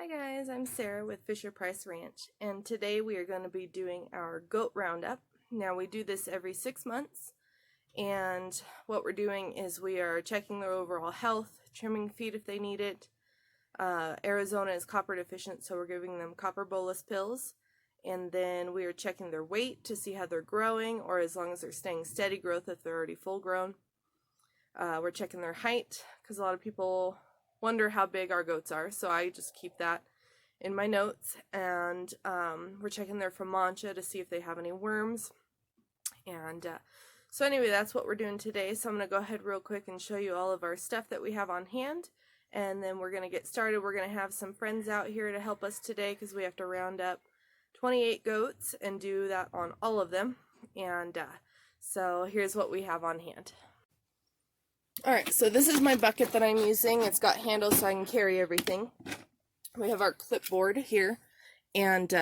Hi guys, I'm Sarah with Fisher Price Ranch, and today we are going to be doing our goat roundup. Now we do this every 6 months, and what we're doing is we are checking their overall health, trimming feed if they need it. Arizona is copper deficient, so we're giving them copper bolus pills, and then we are checking their weight to see how they're growing, or as long as they're staying steady growth if they're already full grown. We're checking their height, because a lot of people wonder how big our goats are, so I just keep that in my notes. And we're checking their FOMACHA to see if they have any worms. And so anyway, that's what we're doing today. So I'm going to go ahead real quick and show you all of our stuff that we have on hand, and then we're going to get started. We're going to have some friends out here to help us today because we have to round up 28 goats and do that on all of them. And so here's what we have on hand. Alright, so this is my bucket that I'm using. It's got handles so I can carry everything. We have our clipboard here, and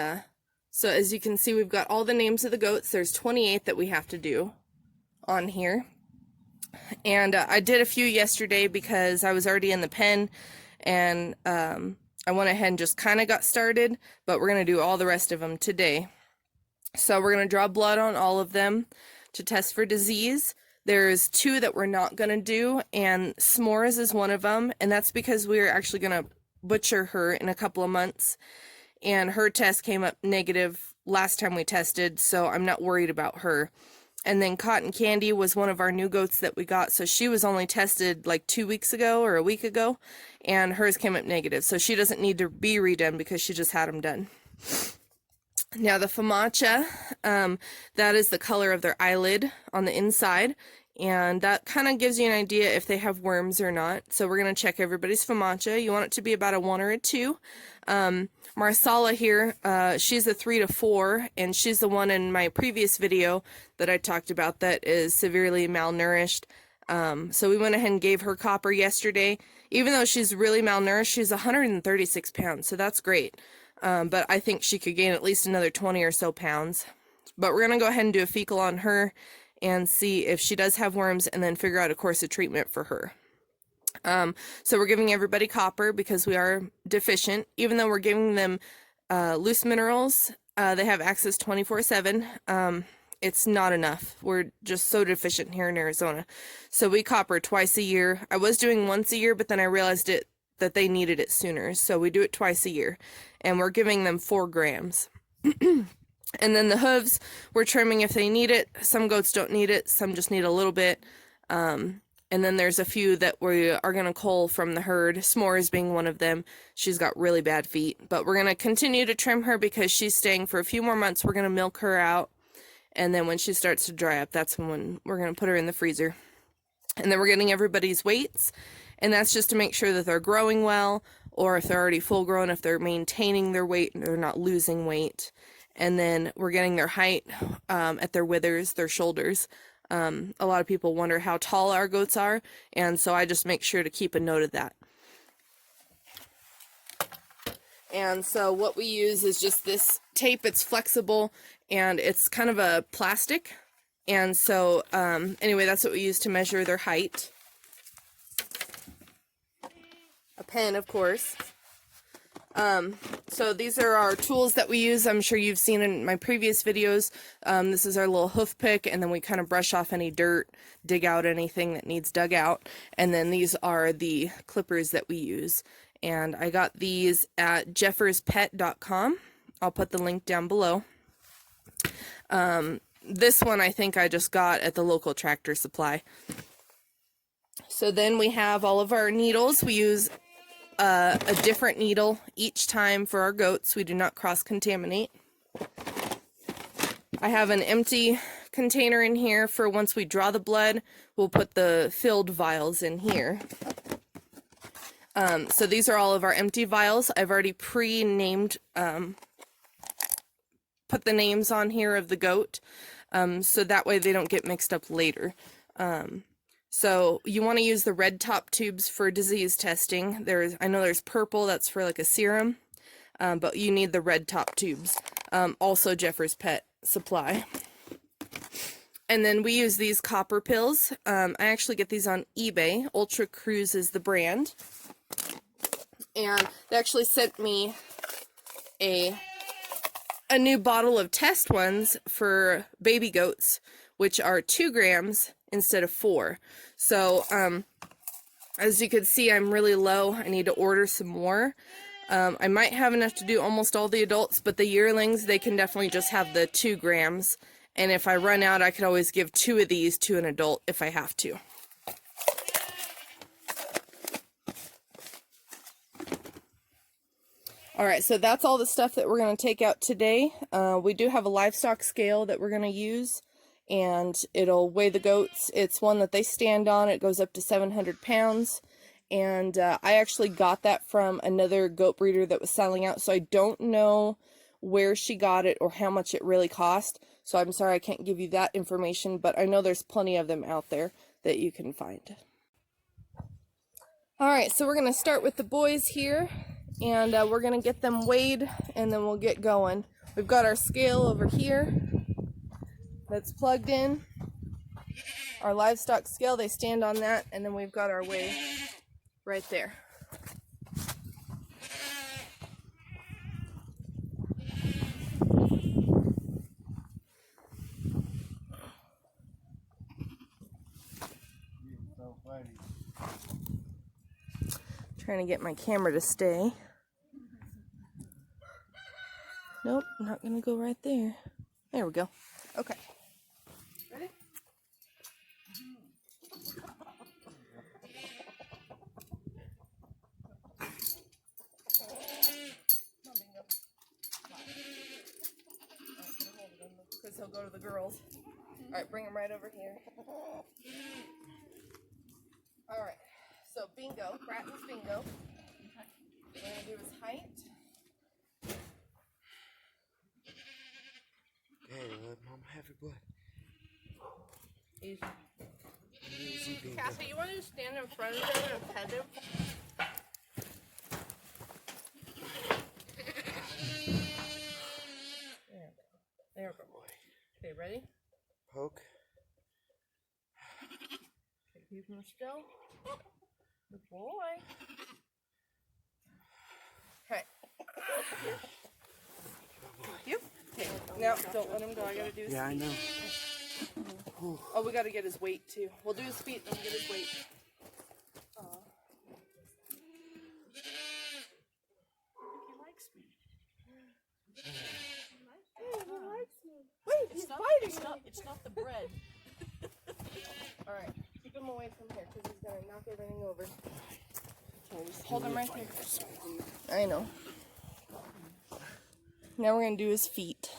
so as you can see, we've got all the names of the goats. There's 28 that we have to do on here, and I did a few yesterday because I was already in the pen, and I went ahead and just kind of got started, but we're going to do all the rest of them today. So we're going to draw blood on all of them to test for disease. There's 2 that we're not going to do, and S'mores is one of them, and that's because we're actually going to butcher her in a couple of months, and her test came up negative last time we tested, so I'm not worried about her. And then Cotton Candy was one of our new goats that we got, so she was only tested like 2 weeks ago or a week ago, and hers came up negative, so she doesn't need to be redone because she just had them done. Now the FOMACHA, that is the color of their eyelid on the inside, and that kind of gives you an idea if they have worms or not. So we're going to check everybody's FOMACHA. You want it to be about a 1 or a 2. Marsala here, she's a 3 to 4, and she's the one in my previous video that I talked about that is severely malnourished. So we went ahead and gave her copper yesterday. Even though she's really malnourished, she's 136 pounds, so that's great. But I think she could gain at least another 20 or so pounds. But we're going to go ahead and do a fecal on her and see if she does have worms, and then figure out a course of treatment for her. So we're giving everybody copper because we are deficient. Even though we're giving them loose minerals, they have access 24/7. It's not enough. We're just so deficient here in Arizona. So we copper twice a year. I was doing once a year, but then I realized that they needed it sooner, so we do it twice a year, and we're giving them 4 grams. And then the hooves, we're trimming if they need it. Some goats don't need it, some just need a little bit. And then there's a few that we are going to cull from the herd, S'mores being one of them. She's got really bad feet, but we're going to continue to trim her because she's staying for a few more months. We're going to milk her out, and then when she starts to dry up, that's when we're going to put her in the freezer. And then we're getting everybody's weights, and that's just to make sure that they're growing well, or if they're already full grown, if they're maintaining their weight and they're not losing weight. And then we're getting their height at their withers, their shoulders. A lot of people wonder how tall our goats are, and so I just make sure to keep a note of that. And so what we use is just this tape. It's flexible, and it's kind of a plastic. And so anyway, that's what we use to measure their height. A pen, of course. So these are our tools that we use. I'm sure you've seen in my previous videos. This is our little hoof pick, and then we kind of brush off any dirt, dig out anything that needs dug out. And then these are the clippers that we use. And I got these at jefferspet.com. I'll put the link down below. This one I think I just got at the local Tractor Supply. So then we have all of our needles. We use a different needle each time for our goats. We do not cross-contaminate. I have an empty container in here for once we draw the blood. We'll put the filled vials in here. So these are all of our empty vials. I've already pre-named, put the names on here of the goat, so that way they don't get mixed up later. So you want to use the red top tubes for disease testing. I know there's purple, that's for like a serum, but you need the red top tubes. Also Jeffers Pet Supply. And then we use these copper pills. I actually get these on eBay. Ultra Cruise is the brand. And they actually sent me a new bottle of test ones for baby goats, which are 2 grams instead of 4. So, as you can see, I'm really low. I need to order some more. I might have enough to do almost all the adults, but the yearlings, they can definitely just have the 2 grams. And if I run out, I could always give 2 of these to an adult if I have to. Alright, so that's all the stuff that we're going to take out today. We do have a livestock scale that we're going to use, and it'll weigh the goats. It's one that they stand on. It goes up to 700 pounds. And I actually got that from another goat breeder that was selling out, so I don't know where she got it or how much it really cost. So I'm sorry I can't give you that information, but I know there's plenty of them out there that you can find. Alright, so we're going to start with the boys here, and we're going to get them weighed, and then we'll get going. We've got our scale over here that's plugged in. Our livestock scale, they stand on that, and then we've got our weigh right there. Trying to get my camera to stay. Nope, not gonna go right there. There we go. Okay. Ready? Because he'll go to the girls. Alright, bring him right over here. Alright, so Bingo, Bratton's Bingo. We're going to do his height. Okay, let Mom have your blood. Easy. Easy, Bingo. Cassie, you want to just stand in front of him and pet him? There we go. Okay, ready? Poke. Okay, keep him still. Good boy. Okay. Thank you. Okay, now don't let him go. I gotta do his feet. I know. Oh, we gotta get his weight too. We'll do his feet, then we'll get his weight. He likes me. He likes me. Wait, he's biting. It's not the bread. Alright, keep him away from here because he's gonna knock everything over. Okay, just hold him right there. I know. Now we're gonna do his feet.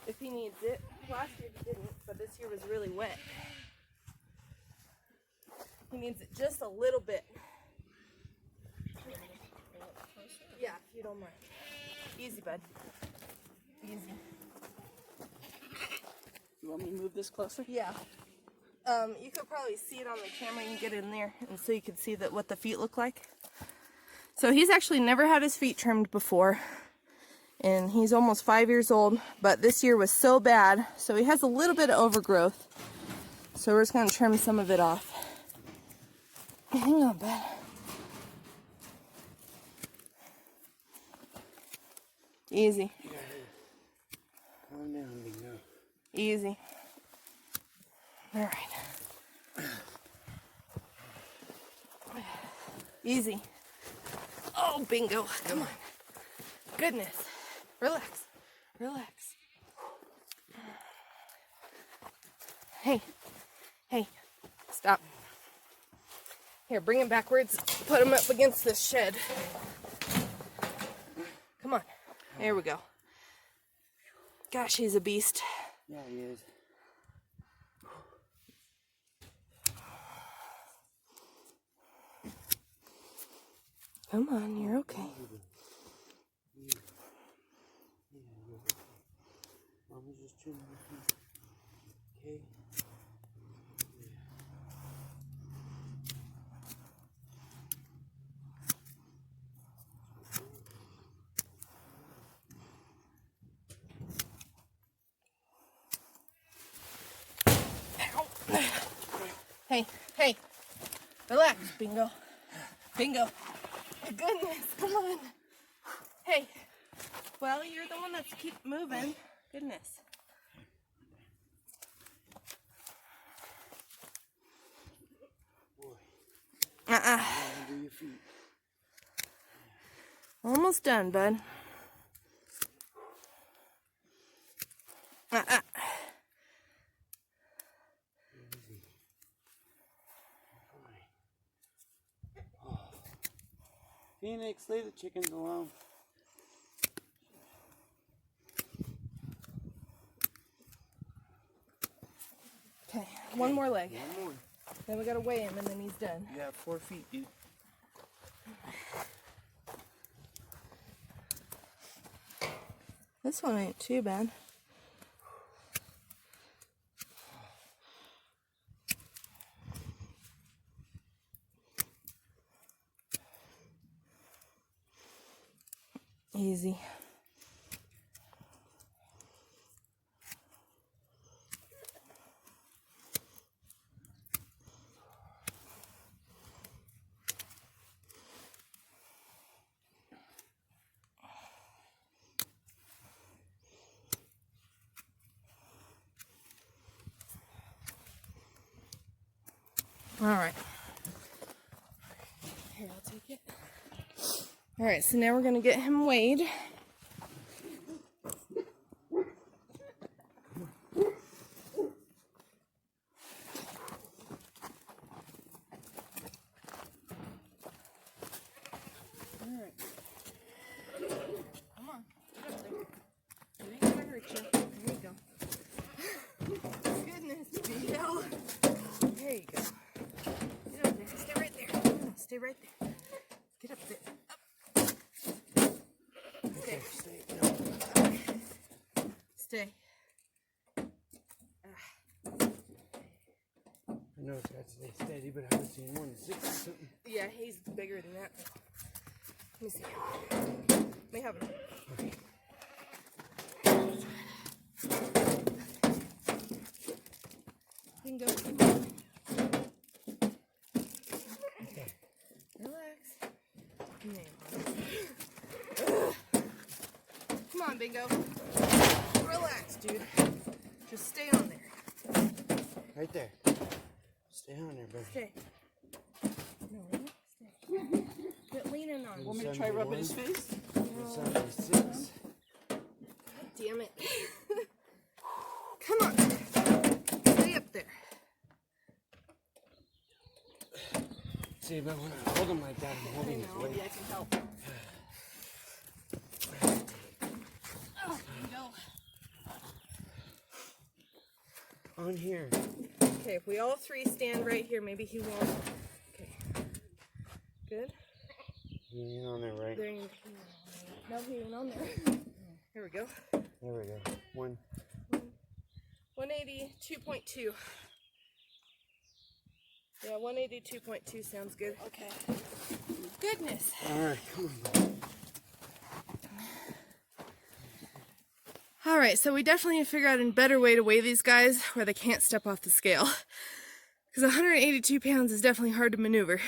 If he needs it. Last year he didn't, but this year was really wet. He needs it just a little bit. Yeah, if you don't mind. Easy, bud. Easy. You want me to move this closer? Yeah. You could probably see it on the camera. You can get in there, and so you can see what the feet look like. So he's actually never had his feet trimmed before, and he's almost 5 years old. But this year was so bad, so he has a little bit of overgrowth. So we're just gonna trim some of it off. Hang on, bud. Easy. Calm down, Bingo. Easy. All right. Easy. Oh, Bingo. Come on. Goodness. Relax. Relax. Hey. Hey. Stop. Here, bring him backwards. Put him up against this shed. Come on. There we go. Gosh, he's a beast. Yeah, he is. Come on, you're okay. Mama's just chilling with you. Okay? Hey, hey. Relax, Bingo. Bingo. Goodness, come on. Hey, well, you're the one that's keep moving. Goodness. Under your feet. Almost done, bud. Phoenix, leave the chickens alone. Okay, one more leg. One more. Then we gotta weigh him and then he's done. You have 4 feet, dude. This one ain't too bad. Easy. All right. Here, I'll take it. All right, so now we're gonna get him weighed. All right. Come on, get up there. It ain't gonna hurt you. There you go. Goodness, Vito. There you go. Get up there. Stay right there. Stay right there. Get up there. Up. Okay. Stay. I know it's got to stay steady, but I haven't seen more than 6 or something. Yeah, he's bigger than that. Let me see. Let me have him. You can go. Okay. Relax. Come on, Bingo. Relax, dude. Just stay on there. Right there. Stay on there, buddy. Stay. No, stay. Quit leaning on me. Want me to try rubbing his face? 76. Damn it. Come on. Stay up there. See, but when I hold him like that, I'm holding his weight. Maybe I can help. Oh, Bingo. On here. Okay, if we all three stand right here, maybe he won't. Okay. Good. You ain't on there, right? There you go. No, he ain't on there. Here we go. There we go. 182.2. Yeah, 182.2 sounds good. Okay. Goodness. Alright, come on. All right, so we definitely need to figure out a better way to weigh these guys where they can't step off the scale. Because 182 pounds is definitely hard to maneuver.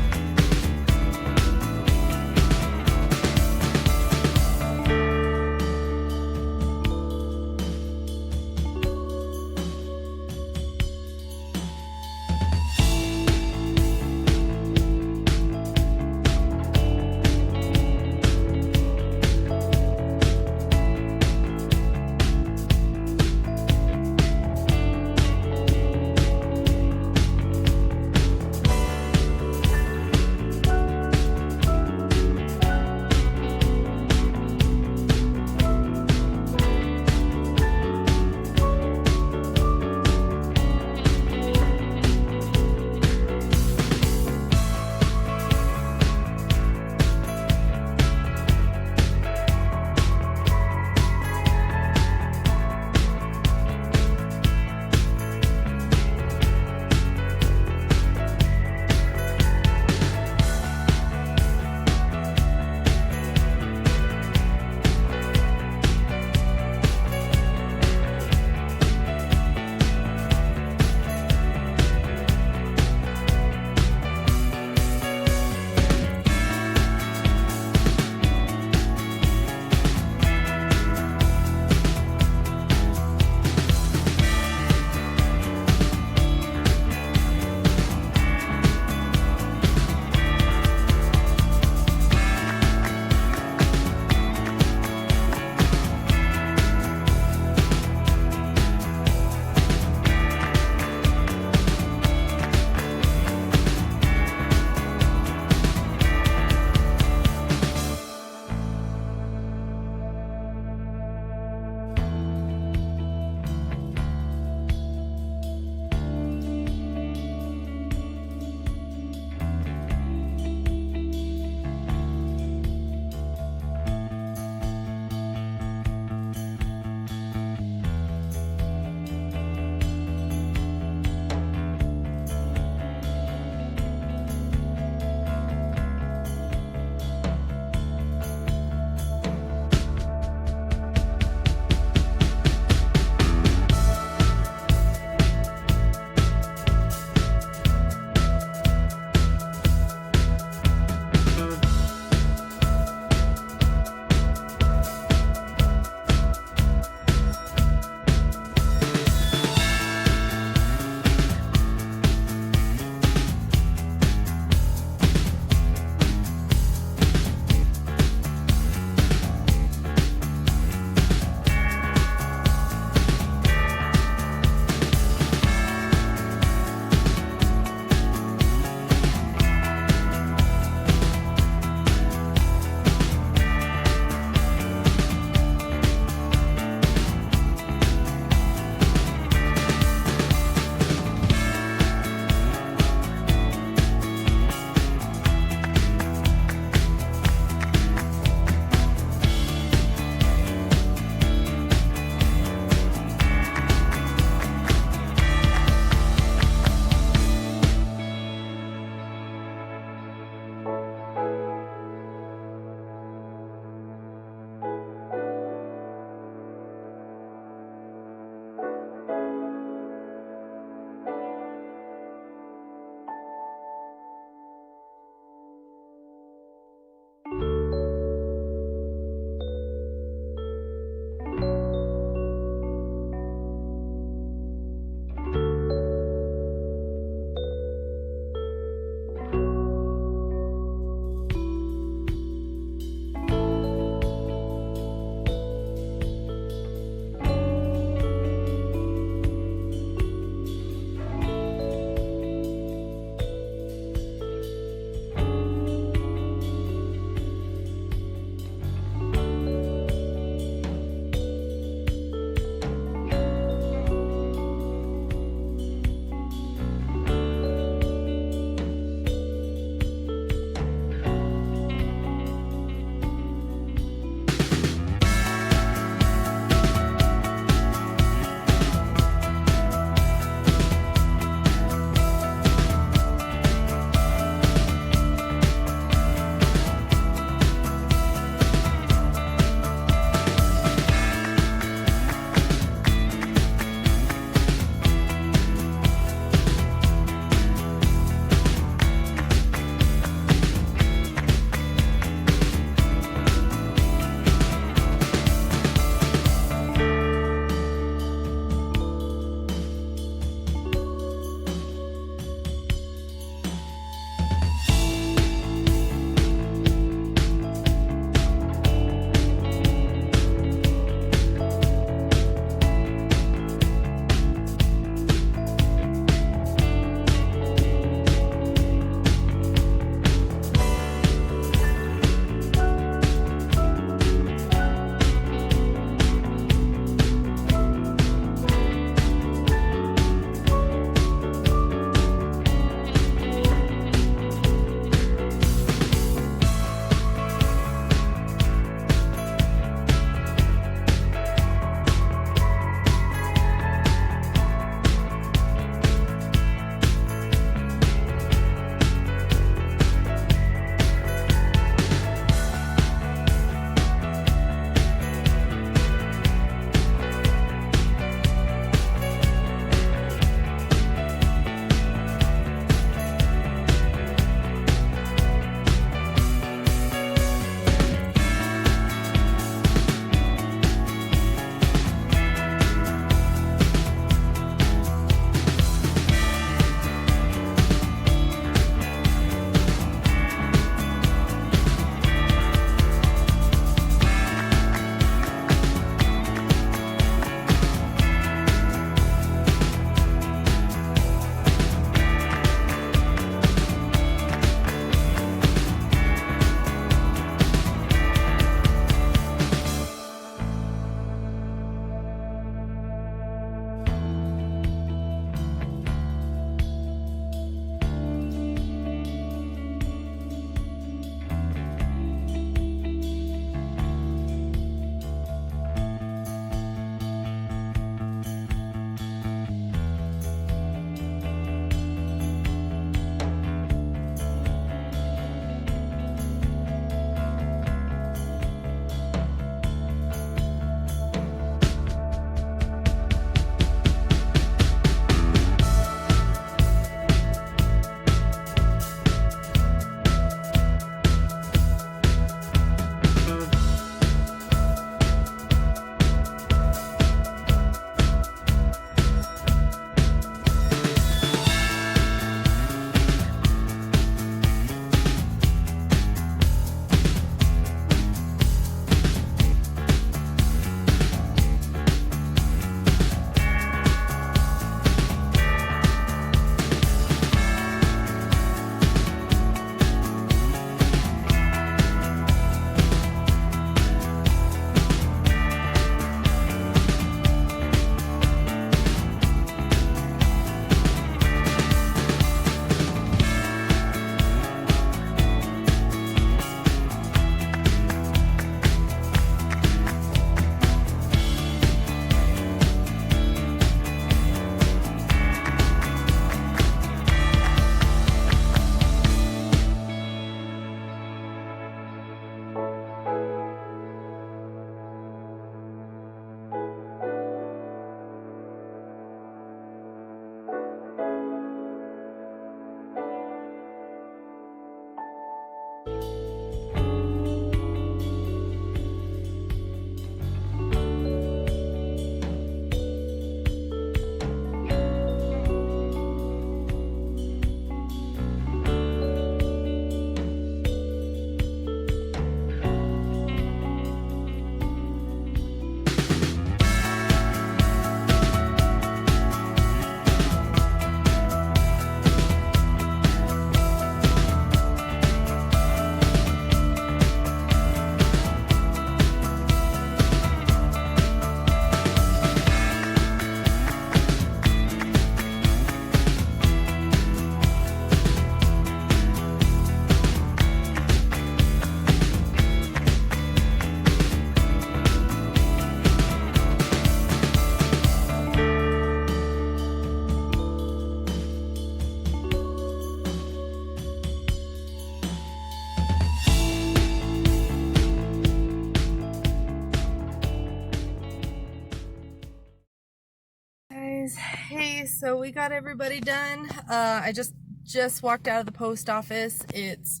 Hey, so we got everybody done. I just walked out of the post office. It's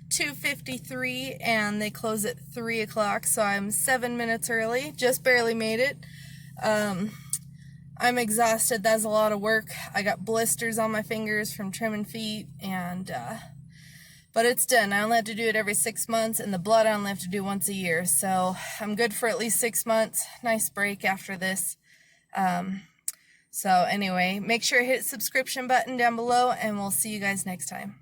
2:53 and they close at 3 o'clock, so I'm 7 minutes early. Just barely made it. I'm exhausted. That's a lot of work. I got blisters on my fingers from trimming feet, and but it's done. I only have to do it every 6 months, and the blood I only have to do once a year. So I'm good for at least 6 months. Nice break after this. So anyway, make sure to hit the subscription button down below, and we'll see you guys next time.